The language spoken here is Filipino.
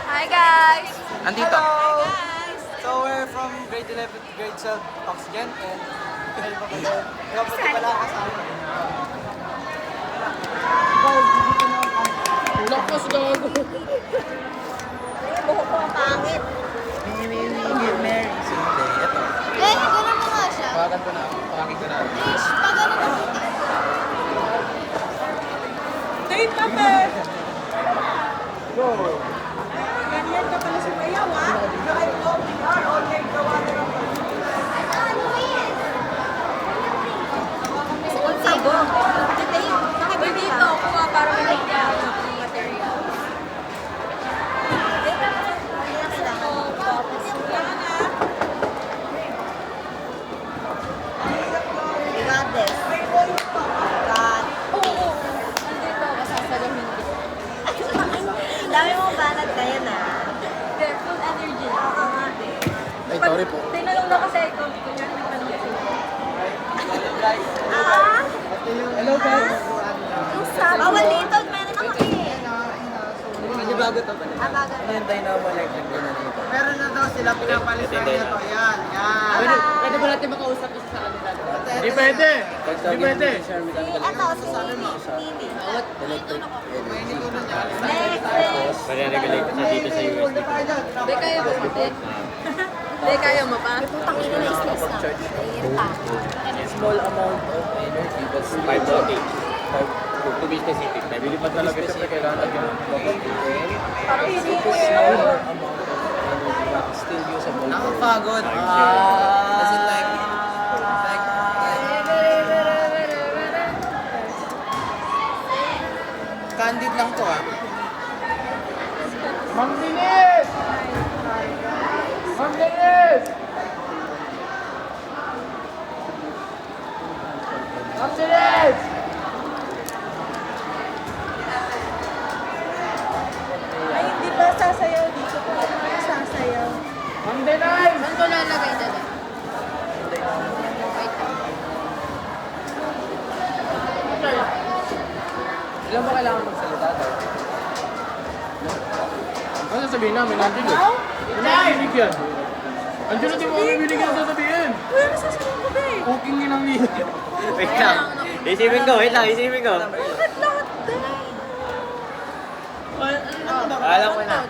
Hi guys! Andito. Hello! So we're from grade 11, grade 12 Oxygen and kapatid pala kasama. Lakas gago. Buhok ko ang pangit. Mary. Ito. Eh, gano'n mo nga siya. Tawagan ko na ako. Tawagin ko na ako. Ish, pag ano na siya. Date number! Go! Ganyan ka pala sa kayaw, ha? Ang sago. Nakabili dito ako para may ng material. We got this. God. Oo. Andito, masasalamin ko. Dami mong banat na yan full energy na. Ay, sorry po. Tinanong na kasi ikaw, kunyari nagtanong kasi. Hello guys. Yung sabi. Bawal dito, meron ako eh. Hindi bago to pala. Bago. Hintay na mo like na dito. Meron na daw sila pinapalis na ito. Yan, yan. Pwede ba natin makausap isa sa kanila? Hindi pwede. Hindi pwede. Eto, si Mimi. Mimi. May nitunan niya. Next. Pare-regulate ka dito sa USD. Hindi kaya mo pa. Hindi kaya mo pa. Putang ina na stress na. Nahihirap ako. Small amount of energy but 5 voltage. 5 to business city. Nabili pa talaga siya pero kailangan lagyan ng small amount of energy but still usable. Nakapagod. Kasi like candid lang to Ma'am Denise! Ma'am Denise! Ma'am Denise! Ay, hindi ba sasayaw dito kung ano yung sasayaw? Ma'am Denise! Saan ko lalagay dada? Ilan ba kailangan magsalita daw? Ano sasabihin namin? Nandiyo yun. Hindi yan. Andiyo na di mo kami binigyan sasabihin. Uy, ano sasayaw ko ba eh? Cooking nyo lang niya. Wait lang. Isipin ko, wait lang, isipin ko. Bakit lahat din? Alam ko na.